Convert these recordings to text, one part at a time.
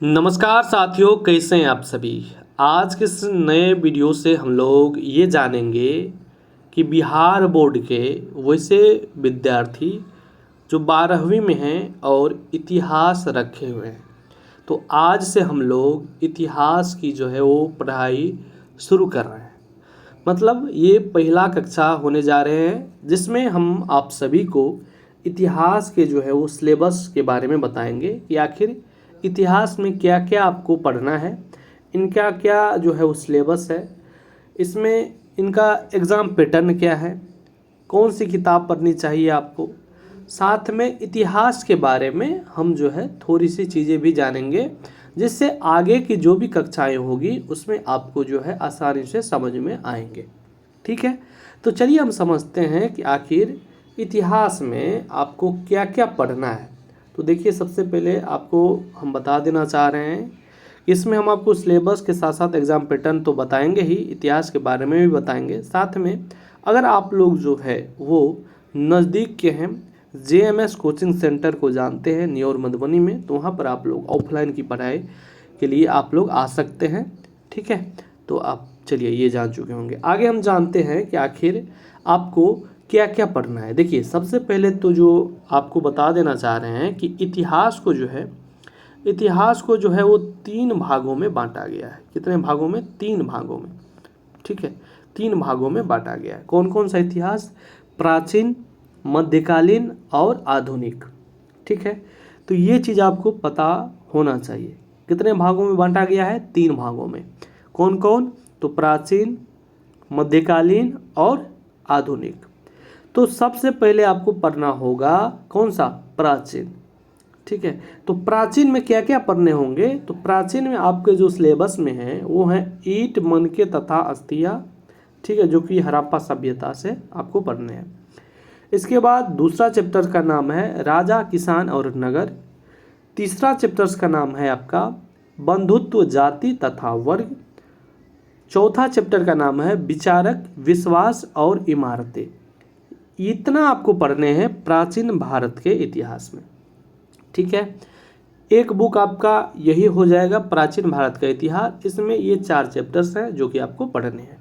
नमस्कार साथियों, कैसे हैं आप सभी। आज के इस नए वीडियो से हम लोग ये जानेंगे कि बिहार बोर्ड के वैसे विद्यार्थी जो 12वीं में हैं और इतिहास रखे हुए हैं, तो आज से हम लोग इतिहास की जो है वो पढ़ाई शुरू कर रहे हैं। मतलब ये पहला कक्षा होने जा रहे हैं जिसमें हम आप सभी को इतिहास के जो है वो सिलेबस के बारे में बताएंगे कि आखिर इतिहास में क्या क्या आपको पढ़ना है, इनका क्या जो है वो सिलेबस है, इसमें इनका एग्ज़ाम पैटर्न क्या है, कौन सी किताब पढ़नी चाहिए आपको। साथ में इतिहास के बारे में हम जो है थोड़ी सी चीज़ें भी जानेंगे जिससे आगे की जो भी कक्षाएं होगी उसमें आपको जो है आसानी से समझ में आएंगे। ठीक है, तो चलिए हम समझते हैं कि आखिर इतिहास में आपको क्या क्या पढ़ना है। तो देखिए, सबसे पहले आपको हम बता देना चाह रहे हैं, इसमें हम आपको सिलेबस के साथ साथ एग्ज़ाम पैटर्न तो बताएंगे ही, इतिहास के बारे में भी बताएंगे। साथ में अगर आप लोग जो है वो नज़दीक के हैं, JMS कोचिंग सेंटर को जानते हैं न्योर मधुबनी में, तो वहाँ पर आप लोग ऑफलाइन की पढ़ाई के लिए आप लोग आ सकते हैं। ठीक है, तो आप चलिए ये जान चुके होंगे। आगे हम जानते हैं कि आखिर आपको क्या क्या पढ़ना है। देखिए, सबसे पहले तो जो आपको बता देना चाह रहे हैं कि इतिहास को जो है वो 3 भागों में बांटा गया है। कितने भागों में? 3 भागों में। ठीक है, 3 भागों में बांटा गया है। कौन कौन सा इतिहास? प्राचीन, मध्यकालीन और आधुनिक। ठीक है, तो ये चीज़ आपको पता होना चाहिए। कितने भागों में बांटा गया है? 3 भागों में। कौन कौन? तो प्राचीन, मध्यकालीन और आधुनिक। तो सबसे पहले आपको पढ़ना होगा कौन सा? प्राचीन। ठीक है, तो प्राचीन में क्या क्या पढ़ने होंगे? तो प्राचीन में आपके जो सिलेबस में है वो है ईंट, मनके तथा अस्थियाँ। ठीक है, जो कि हड़प्पा सभ्यता से आपको पढ़ने हैं। इसके बाद दूसरा चैप्टर का नाम है राजा, किसान और नगर। तीसरा चैप्टर का नाम है आपका बंधुत्व, जाति तथा वर्ग। चौथा चैप्टर का नाम है विचारक, विश्वास और इमारतें। इतना आपको पढ़ने हैं प्राचीन भारत के इतिहास में। ठीक है, एक बुक आपका यही हो जाएगा प्राचीन भारत का इतिहास। इसमें ये 4 चैप्टर्स हैं जो कि आपको पढ़ने हैं।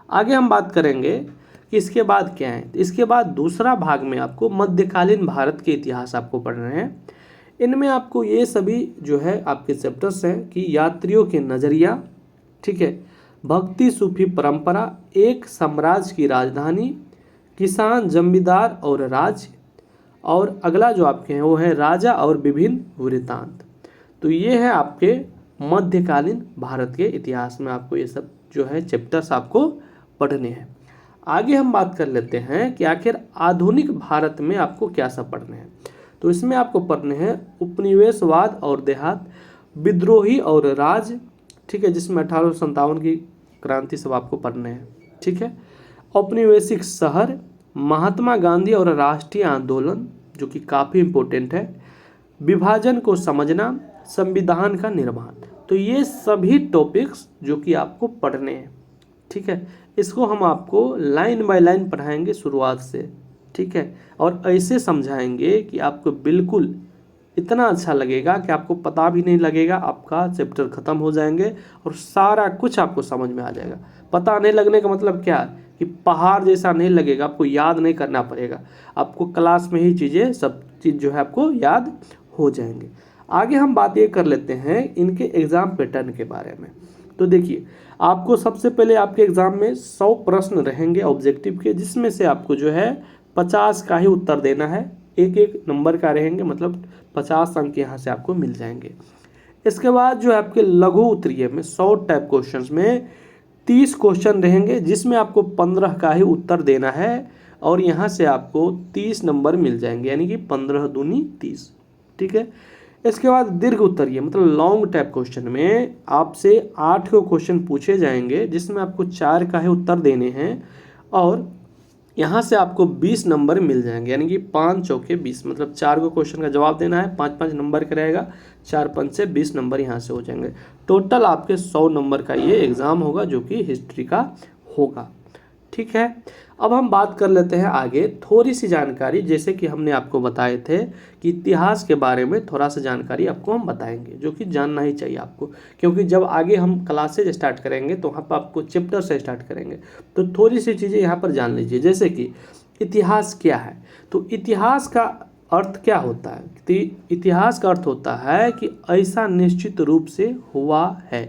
आगे हम बात करेंगे कि इसके बाद क्या है। इसके बाद दूसरा भाग में आपको मध्यकालीन भारत के इतिहास आपको पढ़ने हैं। इनमें आपको ये सभी जो है आपके चैप्टर्स हैं कि यात्रियों के नज़रिया, ठीक है, भक्ति सूफी परंपरा, एक साम्राज्य की राजधानी, किसान, जमींदार और राज्य, और अगला जो आपके हैं वो है राजा और विभिन्न वृत्तांत। तो ये है आपके मध्यकालीन भारत के इतिहास में आपको ये सब जो है चैप्टर्स आपको पढ़ने हैं। आगे हम बात कर लेते हैं कि आखिर आधुनिक भारत में आपको क्या सब पढ़ने हैं। तो इसमें आपको पढ़ने हैं उपनिवेशवाद और देहात, विद्रोही और राज। ठीक है, जिसमें 1857 की क्रांति सब आपको पढ़ने हैं। ठीक है, औपनिवेशिक शहर, महात्मा गांधी और राष्ट्रीय आंदोलन, जो कि काफ़ी इम्पोर्टेंट है, विभाजन को समझना, संविधान का निर्माण। तो ये सभी टॉपिक्स जो कि आपको पढ़ने हैं। ठीक है, इसको हम आपको लाइन बाय लाइन पढ़ाएंगे शुरुआत से। ठीक है, और ऐसे समझाएंगे कि आपको बिल्कुल इतना अच्छा लगेगा कि आपको पता भी नहीं लगेगा, आपका चैप्टर ख़त्म हो जाएंगे और सारा कुछ आपको समझ में आ जाएगा। पता नहीं लगने का मतलब क्या है कि पहाड़ जैसा नहीं लगेगा, आपको याद नहीं करना पड़ेगा, आपको क्लास में ही चीज़ें सब चीज़ जो है आपको याद हो जाएंगे। आगे हम बात ये कर लेते हैं इनके एग्ज़ाम पैटर्न के बारे में। तो देखिए, आपको सबसे पहले आपके एग्ज़ाम में 100 प्रश्न रहेंगे ऑब्जेक्टिव के, जिसमें से आपको जो है 50 का ही उत्तर देना है। एक एक नंबर का रहेंगे, मतलब 50 अंक यहाँ से आपको मिल जाएंगे। इसके बाद जो आपके लघु उत्तरीय में शॉर्ट टाइप क्वेश्चंस में 30 क्वेश्चन रहेंगे, जिसमें आपको 15 का ही उत्तर देना है और यहाँ से आपको 30 नंबर मिल जाएंगे, यानी कि 15 दूनी 30। ठीक है, इसके बाद दीर्घ उत्तरीय मतलब लॉन्ग टाइप क्वेश्चन में आपसे 8 क्वेश्चन पूछे जाएंगे, जिसमें आपको 4 का ही उत्तर देने हैं और यहाँ से आपको 20 नंबर मिल जाएंगे, यानी कि 5 चौके 20, मतलब 4 को क्वेश्चन का जवाब देना है, 5-5 नंबर का रहेगा, 4-5 से 20 नंबर यहाँ से हो जाएंगे। टोटल आपके 100 नंबर का ये एग्ज़ाम होगा जो कि हिस्ट्री का होगा। ठीक है। अब हम बात कर लेते हैं आगे थोड़ी सी जानकारी, जैसे कि हमने आपको बताए थे कि इतिहास के बारे में थोड़ा सा जानकारी आपको हम बताएंगे, जो कि जानना ही चाहिए आपको, क्योंकि जब आगे हम क्लासेज स्टार्ट करेंगे तो वहाँ पर आपको चैप्टर से स्टार्ट करेंगे, तो थोड़ी सी चीज़ें यहाँ पर जान लीजिए। जैसे कि इतिहास क्या है, तो इतिहास का अर्थ क्या होता है? तो इतिहास का अर्थ होता है कि ऐसा निश्चित रूप से हुआ है,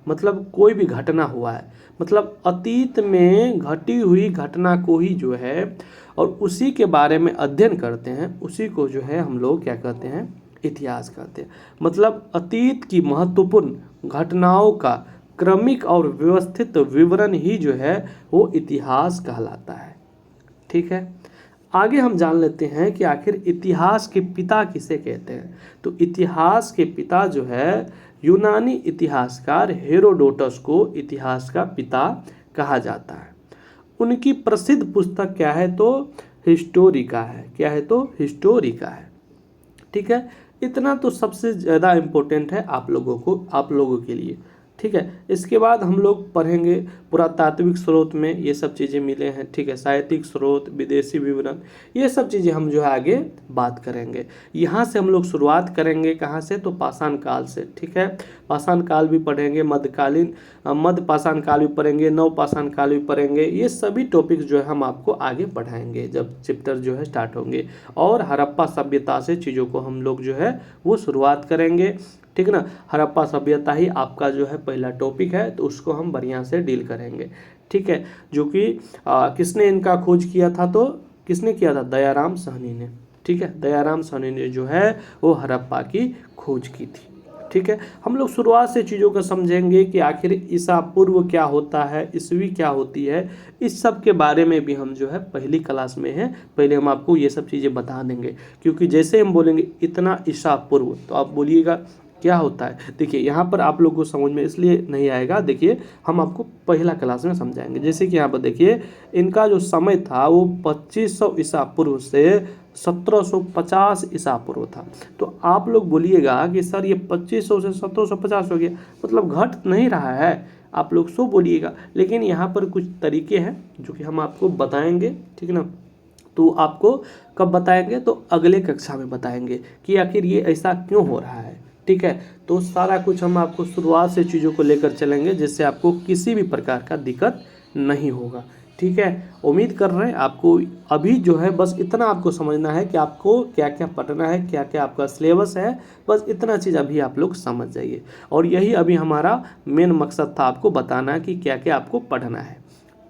मतलब कोई भी घटना हुआ है, मतलब अतीत में घटी हुई घटना को ही जो है और उसी के बारे में अध्ययन करते हैं, उसी को जो है हम लोग क्या कहते हैं? इतिहास कहते हैं। मतलब अतीत की महत्वपूर्ण घटनाओं का क्रमिक और व्यवस्थित विवरण ही जो है वो इतिहास कहलाता है। ठीक है। आगे हम जान लेते हैं कि आखिर इतिहास के पिता किसे कहते हैं। तो इतिहास के पिता जो है यूनानी इतिहासकार हेरोडोटस को इतिहास का पिता कहा जाता है। उनकी प्रसिद्ध पुस्तक क्या है? तो हिस्टोरिका है। क्या है? तो हिस्टोरिका है। ठीक है। इतना तो सबसे ज़्यादा इम्पोर्टेंट है आप लोगों के लिए। ठीक है। इसके बाद हम लोग पढ़ेंगे पुरातात्विक स्रोत में ये सब चीज़ें मिले हैं। ठीक है। साहित्यिक स्रोत, विदेशी विवरण, ये सब चीज़ें हम जो है आगे बात करेंगे। यहाँ से हम लोग शुरुआत करेंगे कहाँ से? तो पाषाण काल से। ठीक है। पाषाण काल भी पढ़ेंगे, मध्य पाषाण काल भी पढ़ेंगे, नव पाषाण काल भी पढ़ेंगे। ये सभी टॉपिक्स जो है हम आपको आगे पढ़ाएंगे जब चैप्टर जो है स्टार्ट होंगे। और हड़प्पा सभ्यता से चीज़ों को हम लोग जो है वो शुरुआत करेंगे। ठीक ना। हड़प्पा सभ्यता ही आपका जो है पहला टॉपिक है, तो उसको हम बढ़िया से डील करेंगे। ठीक है। जो कि किसने इनका खोज किया था? तो किसने किया था? दयाराम साहनी ने। ठीक है। दयाराम साहनी ने जो है वो हड़प्पा की खोज की थी। ठीक है। हम लोग शुरुआत से चीज़ों को समझेंगे कि आखिर ईसा पूर्व क्या होता है, ईस्वी क्या होती है, इस सब के बारे में भी हम जो है पहली क्लास में है, पहले हम आपको ये सब चीज़ें बता देंगे। क्योंकि जैसे हम बोलेंगे इतना ईसा पूर्व, तो आप बोलिएगा क्या होता है। देखिए यहाँ पर आप लोगों को समझ में इसलिए नहीं आएगा, देखिए हम आपको पहला क्लास में समझाएंगे। जैसे कि यहाँ पर देखिए इनका जो समय था वो 2500 ईसा पूर्व से 1750 ईसा पूर्व था। तो आप लोग बोलिएगा कि सर ये 2500 से 1750 हो गया, मतलब घट नहीं रहा है, आप लोग सो बोलिएगा। लेकिन यहाँ पर कुछ तरीके हैं जो कि हम आपको बताएंगे। ठीक ना। तो आपको कब बताएंगे? तो अगले कक्षा में बताएंगे कि आखिर ये ऐसा क्यों हो रहा है। ठीक है। तो सारा कुछ हम आपको शुरुआत से चीज़ों को लेकर चलेंगे, जिससे आपको किसी भी प्रकार का दिक्कत नहीं होगा। ठीक है। उम्मीद कर रहे हैं आपको अभी जो है बस इतना आपको समझना है कि आपको क्या क्या पढ़ना है, क्या क्या आपका सिलेबस है, बस इतना चीज़ अभी आप लोग समझ जाइए। और यही अभी हमारा मेन मकसद था, आपको बताना कि क्या क्या आपको पढ़ना है।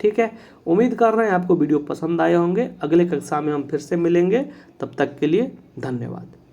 ठीक है। उम्मीद कर रहे हैं आपको वीडियो पसंद आए होंगे। अगले कक्षा में हम फिर से मिलेंगे, तब तक के लिए धन्यवाद।